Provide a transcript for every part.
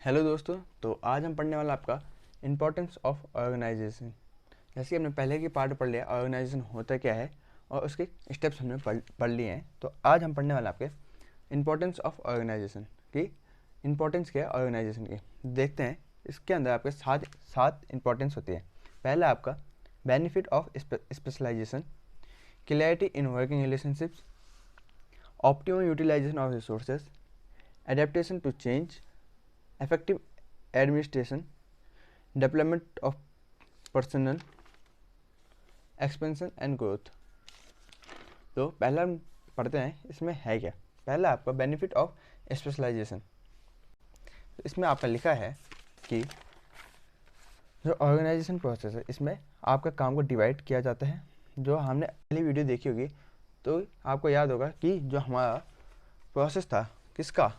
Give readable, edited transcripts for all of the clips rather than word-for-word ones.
Hello दोस्तों। तो आज हम पढ़ने वाला आपका इम्पोर्टेंस ऑफ ऑर्गेनाइजेशन। जैसे कि हमने पहले की पार्ट पढ़ लिया ऑर्गेनाइजेशन होता क्या है और उसके स्टेप्स हमने पढ़ लिए हैं। तो आज हम पढ़ने वाला आपके इम्पोर्टेंस ऑफ ऑर्गेनाइजेशन की इम्पोर्टेंस क्या है ऑर्गेनाइजेशन की। देखते हैं इसके अंदर आपके सात इम्पोर्टेंस होती है। पहला आपका benefit of specialisation, clarity in working relationships, optimum utilisation of resources, adaptation to change, effective administration, development of personnel, expansion and growth। तो पहला हम पढ़ते हैं इसमें है क्या। पहला आपका बेनिफिट ऑफ स्पेशलाइजेशन। तो इसमें आपका लिखा है कि जो ऑर्गेनाइजेशन प्रोसेस है इसमें आपका काम को डिवाइड किया जाता है। जो हमने पहली वीडियो देखी होगी तो आपको याद होगा कि जो हमारा प्रोसेस था किसका,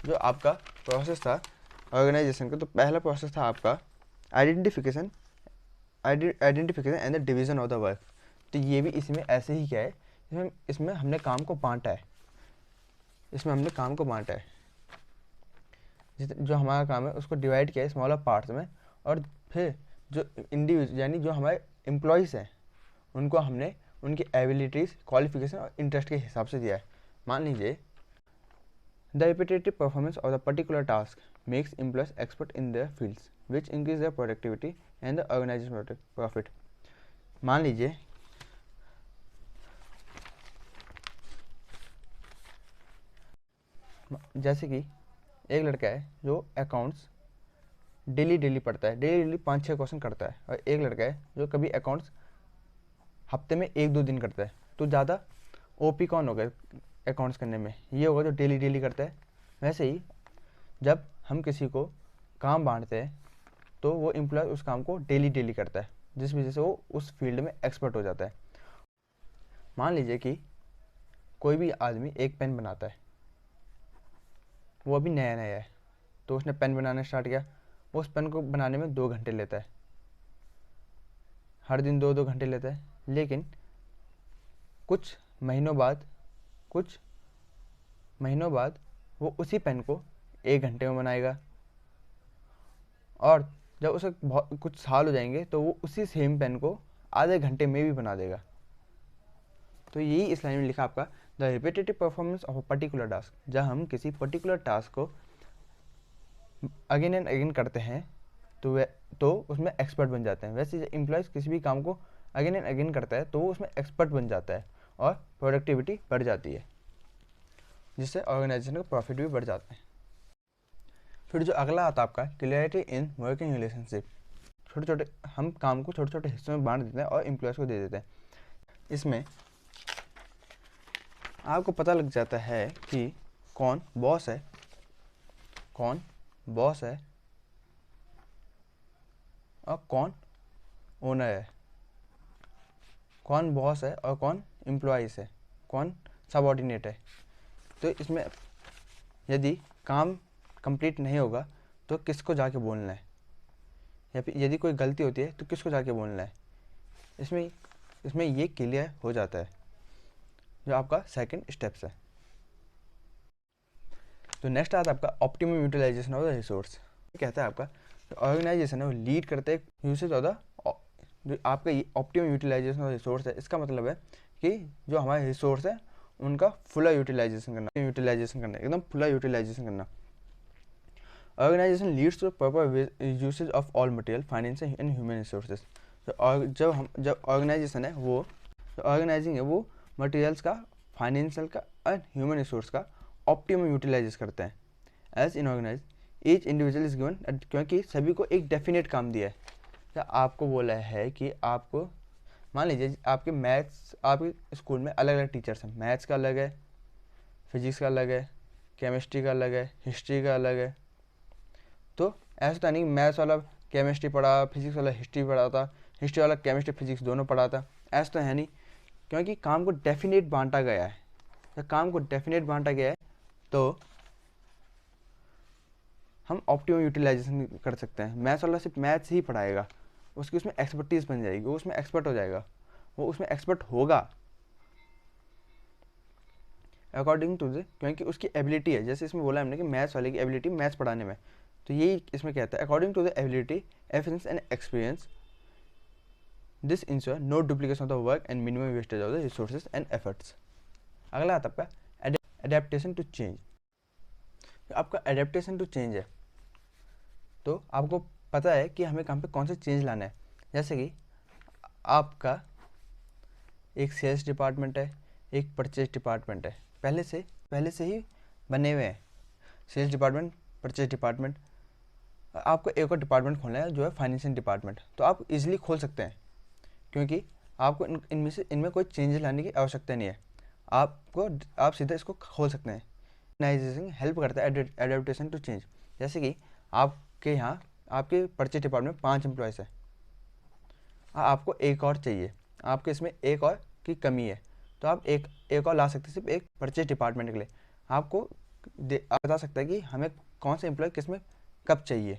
जो आपका प्रोसेस था ऑर्गेनाइजेशन का, तो पहला प्रोसेस था आपका identification and the division of the work. तो ये भी इसमें ऐसे ही क्या है, इसमें हमने काम को बांटा है। जो हमारा काम है उसको डिवाइड किया है स्मॉलर पार्ट्स में, और फिर जो इंडिविजुअल यानी जो हमारे एम्प्लॉयज़ हैं उनको हमने उनकी एबिलिटीज़, क्वालिफिकेशन और इंटरेस्ट के हिसाब से दिया है। मान लीजिए the repetitive performance of the particular task makes employees expert in their fields, which increase their productivity and the organizational profit। मान लीजिए जैसे कि एक लड़का है जो अकाउंट्स डेली पढ़ता है, डेली 5-6 क्वेश्चन करता है, और एक लड़का है जो कभी अकाउंट्स हफ्ते में 1-2 दिन करता है। तो ज़्यादा ओपी कौन होगा अकाउंट्स करने में? ये होगा जो डेली करता है। वैसे ही जब हम किसी को काम बांटते हैं तो वो एम्प्लॉय उस काम को डेली करता है, जिस वजह से वो उस फील्ड में एक्सपर्ट हो जाता है। मान लीजिए कि कोई भी आदमी एक पेन बनाता है, वो अभी नया है, तो उसने पेन बनाना स्टार्ट किया। वो उस पेन को बनाने में 2 घंटे लेता है, हर दिन 2-2 घंटे लेता है। लेकिन कुछ महीनों बाद वो उसी पेन को 1 घंटे में बनाएगा, और जब उसे बहुत कुछ साल हो जाएंगे तो वो उसी सेम पेन को आधे घंटे में भी बना देगा। तो यही इस लाइन में लिखा आपका the repetitive performance of a particular task. जब हम किसी पर्टिकुलर टास्क को अगेन एंड अगेन करते हैं तो उसमें एक्सपर्ट बन जाते हैं। वैसे एम्प्लॉयज़ किसी भी काम को अगेन एंड अगेन करता है तो वो उसमें एक्सपर्ट बन जाता है और प्रोडक्टिविटी बढ़ जाती है, जिससे ऑर्गेनाइजेशन का प्रॉफिट भी बढ़ जाता है। फिर जो अगला आता है आपका क्लियरिटी इन वर्किंग रिलेशनशिप। हम काम को छोटे छोटे हिस्सों में बांट देते हैं और एम्प्लॉयज़ को दे देते हैं। इसमें आपको पता लग जाता है कि कौन बॉस है और कौन ओनर है, कौन बॉस है और कौन एम्प्लॉइज़ है, कौन सबऑर्डिनेट है। तो इसमें यदि काम कंप्लीट नहीं होगा तो किसको जाके बोलना है, या फिर यदि कोई गलती होती है तो किसको जाके बोलना है। इसमें ये क्लियर हो जाता है, जो आपका सेकंड स्टेप्स है। तो नेक्स्ट आता है आपका optimum utilisation of the resource. कहता है आपका जो ऑर्गेनाइजेशन है वो लीड करते हैं यूसेज ऑफ द, जो आपका ऑप्टिमम यूटिलाइजेशन ऑफ रिसोर्स है, इसका मतलब है कि जो हमारे रिसोर्स है उनका फुला यूटिलाइजेशन करना, एकदम फुला यूटिलाइजेशन करना। Organisation leads to proper usage of all material, financial and human resources. जब ऑर्गेनाइजेशन है वो, जो ऑर्गेनाइजिंग है वो मटेरियल्स का, फाइनेंशियल का और ह्यूमन रिसोर्स का ऑप्टिमम यूटिलाइज करते हैं। As in organise each individual is given, क्योंकि सभी को एक डेफिनेट काम दिया है। तो आपको बोला है कि आपको, मान लीजिए आपके मैथ्स, आपके स्कूल में अलग अलग टीचर्स हैं, मैथ्स का अलग है, फिजिक्स का अलग है, केमिस्ट्री का अलग है, हिस्ट्री का अलग है। तो ऐसा तो नहीं मैथ्स वाला केमिस्ट्री पढ़ा, फिजिक्स वाला हिस्ट्री पढ़ाता, हिस्ट्री वाला केमिस्ट्री फिजिक्स दोनों पढ़ाता, ऐसा तो है नहीं। क्योंकि काम को डेफिनेट बांटा गया है। जब काम को डेफिनेट बांटा गया है तो हम ऑप्टिमम यूटिलाइजेशन कर सकते हैं। मैथ्स वाला सिर्फ मैथ्स ही पढ़ाएगा, उसकी उसमें एक्सपर्टीज बन जाएगी, वो उसमें एक्सपर्ट हो जाएगा, वो उसमें एक्सपर्ट होगा। अकॉर्डिंग टू द, क्योंकि उसकी एबिलिटी है, जैसे इसमें बोला हमने कि मैथ्स वाले की एबिलिटी मैथ्स पढ़ाने में, तो यही इसमें कहता है according to the ability, efficiency and experience, this ensure no duplication of the work and minimum wastage of the resources and efforts. अगला आता है आपका एडेप्टेशन टू चेंज। आपका एडेप्टेशन टू चेंज है, तो आपको पता है कि हमें कहाँ पे कौन सा चेंज लाना है। जैसे कि आपका एक सेल्स डिपार्टमेंट है, एक परचेज डिपार्टमेंट है, पहले से ही बने हुए हैं, सेल्स डिपार्टमेंट, परचेज डिपार्टमेंट। आपको एक और डिपार्टमेंट खोलना है जो है फाइनेंशियल डिपार्टमेंट, तो आप इजीली खोल सकते हैं, क्योंकि आपको इनमें कोई चेंजेस लाने की आवश्यकता नहीं है। आप सीधा इसको खोल सकते हैं। ऑर्गेनाइजेशन हेल्प करता है एडेप्टेशन टू चेंज। जैसे कि आपके यहाँ आपके परचेज डिपार्टमेंट में 5 एम्प्लॉयज़ है, आपको एक और चाहिए, आपके इसमें एक और की कमी है, तो आप एक और ला सकते हैं सिर्फ एक परचेज डिपार्टमेंट के लिए। आपको आप बता सकते हैं कि हमें कौन सा एम्प्लॉय किस में कब चाहिए,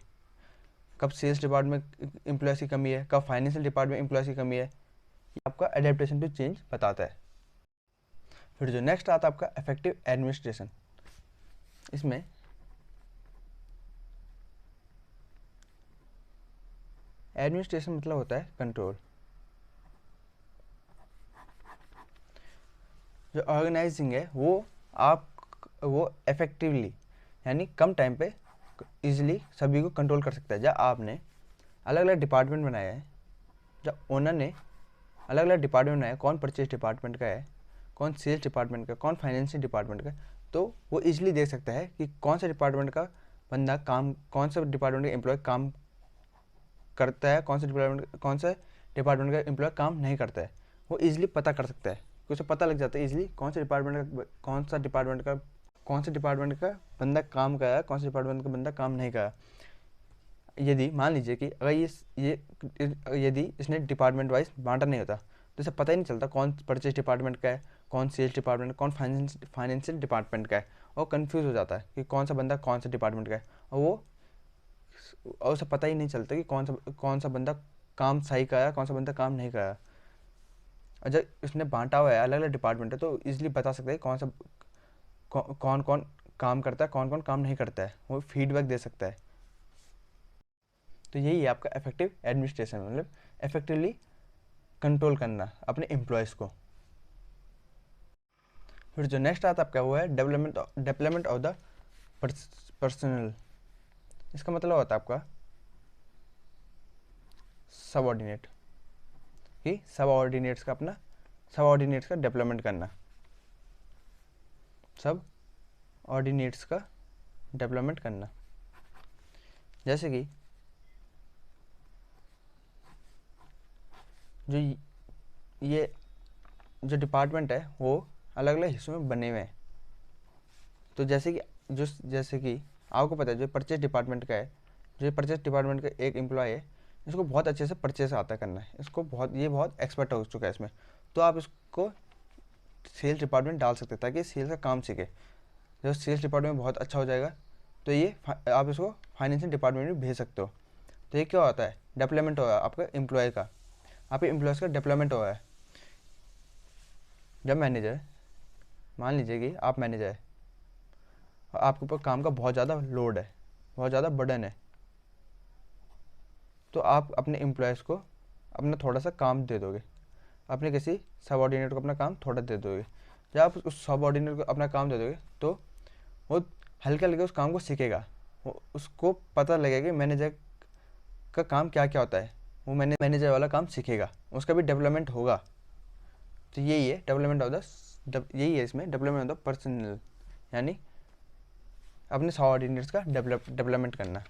कब सेल्स डिपार्टमेंट एम्प्लॉयज़ की कमी है, कब फाइनेंशियल डिपार्टमेंट एम्प्लॉयज़ की कमी है, ये आपका एडेप्टेशन टू चेंज बताता है। फिर जो नेक्स्ट आता है आपका इफेक्टिव एडमिनिस्ट्रेशन। इसमें एडमिनिस्ट्रेशन मतलब होता है कंट्रोल। जो ऑर्गेनाइजिंग है वो इफेक्टिवली, यानी कम टाइम पे इजीली सभी को कंट्रोल कर सकता है। जब आपने अलग अलग डिपार्टमेंट बनाया है, जब ओनर ने अलग अलग डिपार्टमेंट बनाया, कौन परचेज डिपार्टमेंट का है, कौन सेल्स डिपार्टमेंट का, कौन फाइनेंशियल डिपार्टमेंट का, तो वो इजीली देख सकता है कि कौन सा डिपार्टमेंट का बंदा काम, कौन सा डिपार्टमेंट का एम्प्लॉय काम करता है, कौन सा डिपार्टमेंट का एम्प्लॉय काम नहीं करता है, वो इजीली पता कर सकता है। उसे पता लग जाता है इजीली कौन सा डिपार्टमेंट का बंदा काम कर रहा है, कौन सा डिपार्टमेंट का बंदा काम नहीं कर रहा। यदि मान लीजिए कि अगर यदि इसने डिपार्टमेंट वाइज बांटा नहीं होता, तो इसे पता ही नहीं चलता कौन परचेज डिपार्टमेंट का है, कौन सेल्स डिपार्टमेंट, कौन फाइनेंशियल डिपार्टमेंट का है, और कंफ्यूज हो जाता है कि कौन सा बंदा कौन सा डिपार्टमेंट का है, और उसे पता ही नहीं चलता कि कौन सा बंदा काम सही कर रहा है, कौन सा बंदा काम नहीं कर रहा। और जब इसने बांटा हुआ है, अलग अलग डिपार्टमेंट है, तो इजीली बता सकते हैं कौन कौन काम करता है, कौन कौन काम नहीं करता है, वो फीडबैक दे सकता है। तो यही है आपका इफेक्टिव एडमिनिस्ट्रेशन, मतलब इफेक्टिवली कंट्रोल करना अपने एम्प्लॉयज़ को। फिर जो नेक्स्ट आता है आपका वो है डेवलपमेंट ऑफ द पर्सनल। इसका मतलब होता है आपका सबऑर्डिनेट, कि सबऑर्डिनेट्स का डेवलपमेंट करना, जैसे कि ये जो डिपार्टमेंट है वो अलग अलग हिस्सों में बने हुए हैं। तो जैसे कि आपको पता है जो परचेज डिपार्टमेंट का एक एम्प्लॉय है, इसको बहुत अच्छे से परचेज आता करना है, ये बहुत एक्सपर्ट हो चुका है इसमें, तो आप इसको सेल्स डिपार्टमेंट डाल सकते हैं ताकि सेल्स का काम सीखे। जब सेल्स डिपार्टमेंट बहुत अच्छा हो जाएगा, तो आप इसको फाइनेंशियल डिपार्टमेंट में भेज सकते हो। तो ये क्या होता है, डेवलपमेंट होगा आपका एम्प्लॉय का, आपके एम्प्लॉयज़ का डेवलपमेंट हुआ है। जब मैनेजर, मान लीजिए कि आप मैनेजर है, आपके ऊपर काम का बहुत ज़्यादा लोड है, बहुत ज़्यादा बर्डन है, तो आप अपने एम्प्लॉयज़ को अपना थोड़ा सा काम दे दोगे, अपने किसी सबऑर्डिनेट को अपना काम थोड़ा दे दोगे। जब आप उस सबऑर्डिनेट को अपना काम दे दोगे, तो वो हल्के हल्के उस काम को सीखेगा, उसको पता लगेगा कि मैनेजर का काम क्या क्या होता है, वो मैनेजर वाला काम सीखेगा, उसका भी डेवलपमेंट होगा। तो यही है इसमें डेवलपमेंट ऑफ द पर्सनल, यानी अपने सबऑर्डिनेट्स का डेवलपमेंट करना।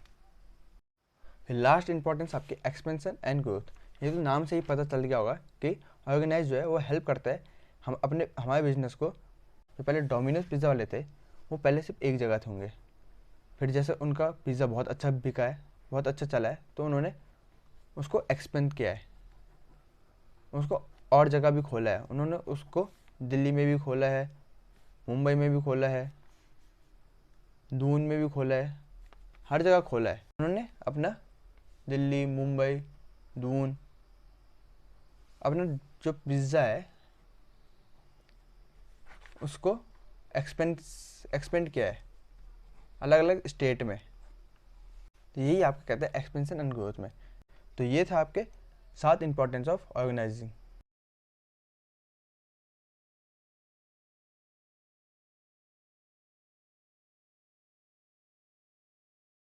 फिर लास्ट इंपॉर्टेंस आपकी एक्सपेंशन एंड ग्रोथ। ये तो नाम से ही पता चल गया होगा कि ऑर्गेनाइज जो है वो हेल्प करता है हमारे बिजनेस को। जो पहले डोमिनोज पिज़्ज़ा वाले थे, वो पहले सिर्फ एक जगह थे होंगे, फिर जैसे उनका पिज़्ज़ा बहुत अच्छा बिका है, बहुत अच्छा चला है, तो उन्होंने उसको एक्सपेंड किया है, उसको और जगह भी खोला है। उन्होंने उसको दिल्ली में भी खोला है, मुंबई में भी खोला है, दून में भी खोला है, हर जगह खोला है उन्होंने अपना, दिल्ली, मुंबई, दून, अपना जो पिज़्ज़ा है उसको एक्सपेंड किया है अलग अलग स्टेट में। तो यही आपको कहते हैं एक्सपेंशन एंड ग्रोथ में। तो ये था आपके 7 इंपॉर्टेंस ऑफ ऑर्गेनाइजिंग।